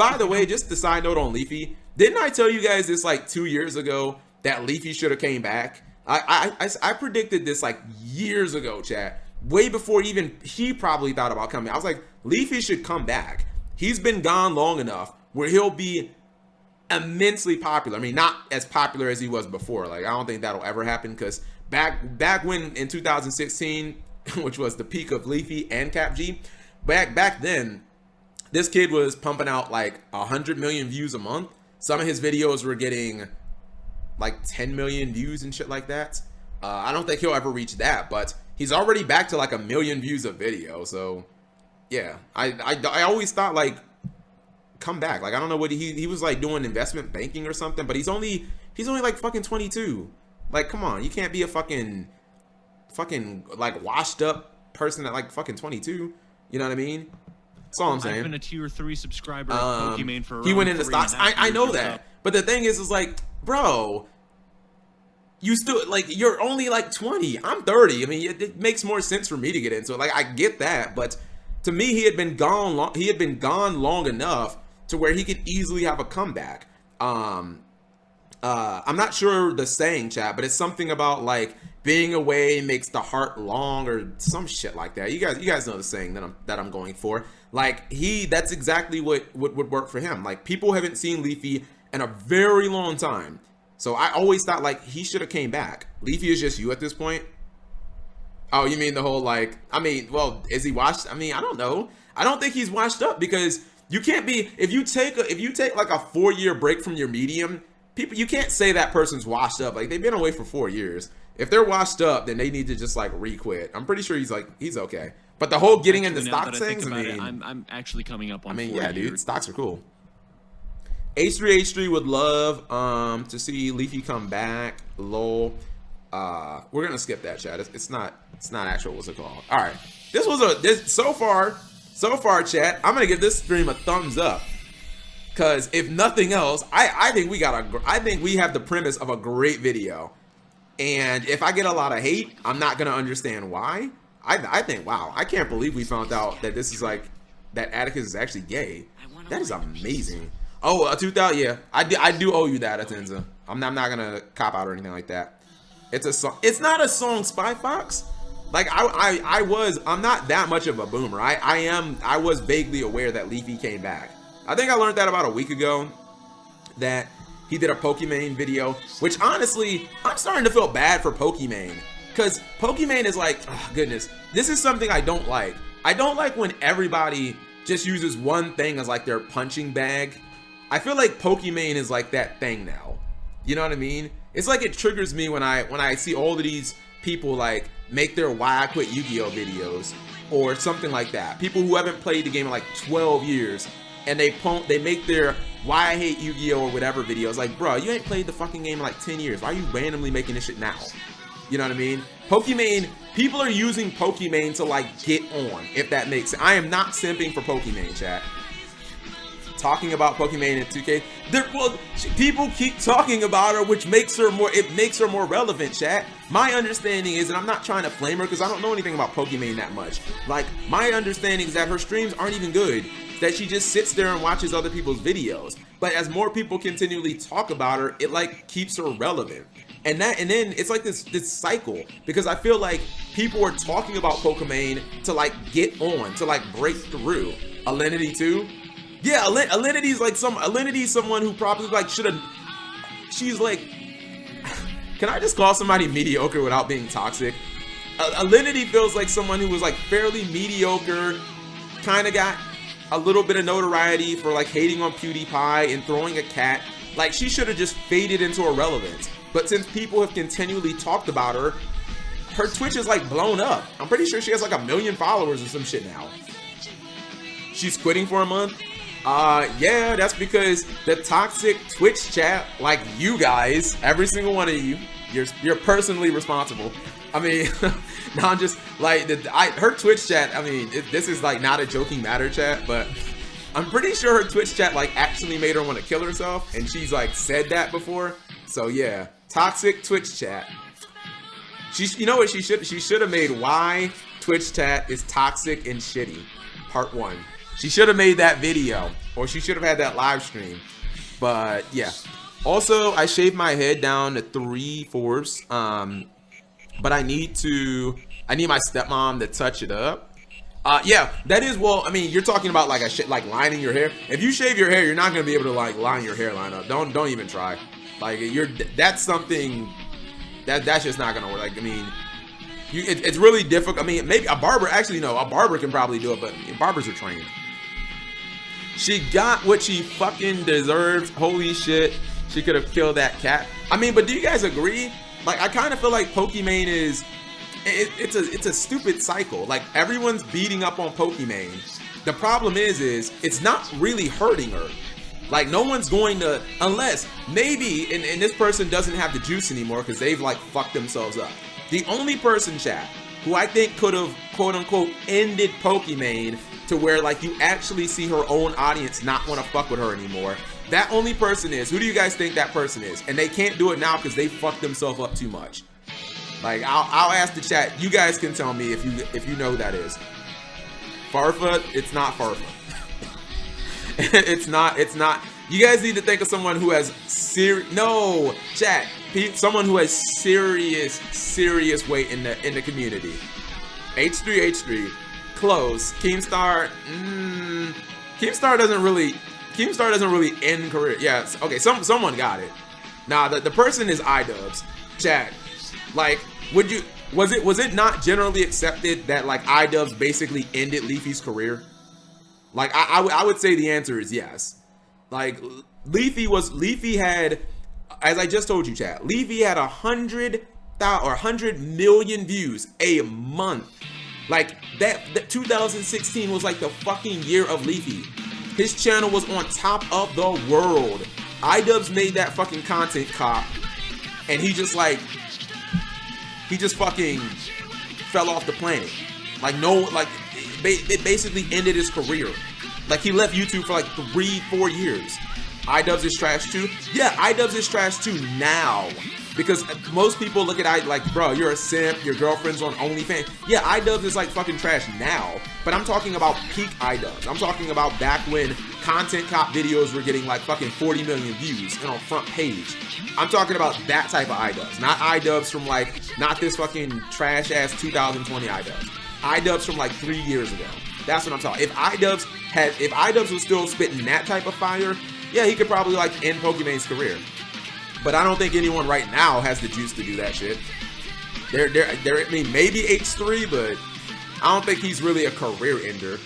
by the way, just the side note on Leafy, didn't I tell you guys this like 2 years ago that Leafy should have came back? I predicted this like years ago, chat. Way before even he probably thought about coming. I was like, Leafy should come back. He's been gone long enough where he'll be immensely popular. I mean, not as popular as he was before. Like, I don't think that'll ever happen because back when in 2016, which was the peak of Leafy and Cap G, back then, this kid was pumping out like 100 million views a month. Some of his videos were getting like 10 million views and shit like that. I don't think he'll ever reach that, but he's already back to like 1 million views of video. So yeah, I always thought like, come back. Like, I don't know what he was like doing investment banking or something, but he's only like fucking 22. Like, come on, you can't be a fucking like washed up person at like fucking 22. You know what I mean? That's all I'm saying. I've been a tier 3 subscriber of Pokimane for he went into stocks. I know that, but the thing is like, bro, you still like, you're only like 20. I'm 30. I mean, it makes more sense for me to get into it. Like, I get that, but to me, he had been gone long enough to where he could easily have a comeback. I'm not sure the saying, chat, but it's something about like being away makes the heart long or some shit like that. You guys know the saying that I'm going for. Like, that's exactly what would work for him. Like, people haven't seen Leafy in a very long time. So I always thought like he should have came back. Leafy is just you at this point. Oh, you mean the whole like, I mean, well, is he washed? I mean, I don't know. I don't think he's washed up because you can't be, if you take like a 4-year break from your medium, people, you can't say that person's washed up. Like, they've been away for 4 years. If they're washed up, then they need to just like re-quit. I'm pretty sure he's okay. But the whole getting into stock things, I mean, I'm actually coming up on. I mean, yeah, dude, stocks are cool. H3 would love to see Leafy come back. Lol. We're gonna skip that, chat. It's not actual. What's it called? All right. So far, chat. I'm gonna give this stream a thumbs up. Cause if nothing else, I think we have the premise of a great video. And if I get a lot of hate, I'm not gonna understand why. I think, wow, I can't believe we found out that this is like, that Atticus is actually gay. That is amazing. Oh, 2000, yeah, I do owe you that, Atenza. I'm not gonna cop out or anything like that. It's a song. It's not a song, Spy Fox. Like, I'm not that much of a boomer. I was vaguely aware that Leafy came back. I think I learned that about a week ago, that he did a Pokimane video, which honestly, I'm starting to feel bad for Pokimane. Because Pokimane is like, oh goodness, this is something I don't like. I don't like when everybody just uses one thing as like their punching bag. I feel like Pokimane is like that thing now. You know what I mean? It's like it triggers me when I see all of these people like make their Why I Quit Yu-Gi-Oh videos or something like that. People who haven't played the game in like 12 years and they make their Why I Hate Yu-Gi-Oh or whatever videos. Like, bro, you ain't played the fucking game in like 10 years. Why are you randomly making this shit now? You know what I mean? Pokimane, people are using Pokimane to like get on, if that makes sense. I am not simping for Pokimane, chat. Talking about Pokimane in 2K, well, people keep talking about her, which makes her more relevant, chat. My understanding is, and I'm not trying to flame her because I don't know anything about Pokimane that much. Like, my understanding is that her streams aren't even good, that she just sits there and watches other people's videos. But as more people continually talk about her, it like keeps her relevant. And then it's like this cycle, because I feel like people are talking about Pokimane to like get on, to like break through. Alinity too? Yeah, Alinity's like Alinity's someone who probably like she's like, can I just call somebody mediocre without being toxic? Alinity feels like someone who was like fairly mediocre, kind of got a little bit of notoriety for like hating on PewDiePie and throwing a cat. Like, she should have just faded into irrelevance. But since people have continually talked about her, her Twitch is like blown up. I'm pretty sure she has like 1 million followers or some shit now. She's quitting for a month. Yeah, that's because the toxic Twitch chat, like you guys, every single one of you, you're personally responsible. I mean, no, I'm just like, her Twitch chat, I mean, this is like not a joking matter, chat, but I'm pretty sure her Twitch chat like actually made her want to kill herself, and she's like said that before. So yeah, toxic Twitch chat. You know what she should have made? Why Twitch chat is toxic and shitty, part 1. She should have made that video, or she should have had that live stream. But yeah. Also, I shaved my head down to 3/4. But I need my stepmom to touch it up. Yeah, that is, well, I mean, you're talking about like like lining your hair. If you shave your hair, you're not gonna be able to like line your hairline up. Don't even try. Like that's something that's just not gonna work. Like, I mean, it's really difficult. I mean, maybe a barber, actually no, a barber can probably do it, but barbers are trained. She got what she fucking deserves. Holy shit, she could have killed that cat. I mean, but do you guys agree? Like, I kind of feel like Pokimane is, it's a stupid cycle. Like, everyone's beating up on Pokimane. The problem is it's not really hurting her. Like, no one's going to, unless maybe, and this person doesn't have the juice anymore because they've like fucked themselves up. The only person, chat, who I think could have quote unquote ended Pokimane to where like you actually see her own audience not want to fuck with her anymore. That only person is, who do you guys think that person is? And they can't do it now because they fucked themselves up too much. Like, I'll ask the chat. You guys can tell me if you know who that is. Farfa, it's not Farfa. It's not. You guys need to think of someone who has no, chat. Someone who has serious weight in the community. H3, close. Keemstar, Keemstar doesn't really end career. Yeah, okay, someone got it. Nah, the person is iDubbbz. Chat. Like, was it not generally accepted that like iDubbbz basically ended Leafy's career? Like, I would say the answer is yes. Like, Leafy had, as I just told you, chat, Leafy had 100 million views a month. Like, that 2016 was like the fucking year of Leafy. His channel was on top of the world. iDubbbz made that fucking content cop, and he just fucking fell off the planet. Like, no, like, it basically ended his career. Like, he left YouTube for like 3-4 years. iDubbbz is trash too. Yeah, iDubbbz is trash too now. Because most people look at like, bro, you're a simp, your girlfriend's on OnlyFans. Yeah, iDubbbz is like fucking trash now. But I'm talking about peak iDubbbz. I'm talking about back when content cop videos were getting like fucking 40 million views and on front page. I'm talking about that type of iDubbbz. Not iDubbbz from like, not this fucking trash ass 2020 iDubbbz. iDubbbz from like 3 years ago. That's what I'm talking. If iDubbbz was still spitting that type of fire, yeah, he could probably like end Pokimane's career. But I don't think anyone right now has the juice to do that shit. I mean, maybe H3, but I don't think he's really a career ender.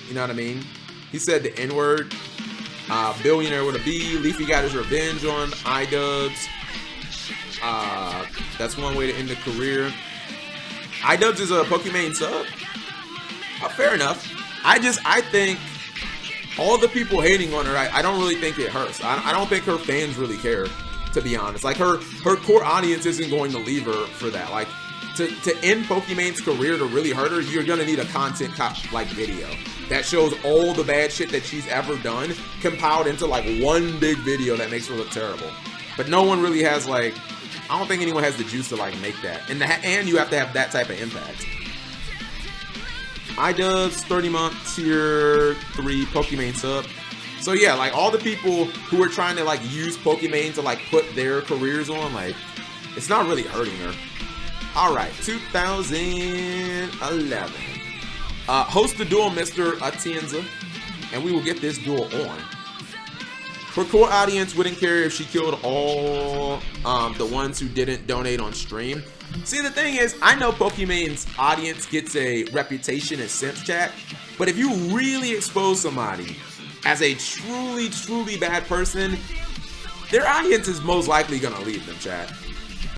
You know what I mean? He said the N-word. Billionaire with a B. Leafy got his revenge on iDubbbz. That's one way to end the career. iDubbbz is a Pokimane sub. Fair enough. I think all the people hating on her, I don't really think it hurts. I don't think her fans really care, to be honest. Like, her core audience isn't going to leave her for that. Like, to end Pokimane's career, to really hurt her, you're gonna need a content cop like video that shows all the bad shit that she's ever done compiled into like one big video that makes her look terrible. But no one really has, like, I don't think anyone has the juice to like make that. And you have to have that type of impact. iDubbbz 30-month tier 3 Pokimane sub. So yeah, like, all the people who are trying to like use Pokimane to like put their careers on, like, it's not really hurting her. All right, 2011. Host the duel, Mr. Atienza, and we will get this duel on. Her core audience wouldn't care if she killed all the ones who didn't donate on stream. See, the thing is, I know Pokimane's audience gets a reputation as simp chat, but if you really expose somebody as a truly bad person, their audience is most likely gonna leave them, chat.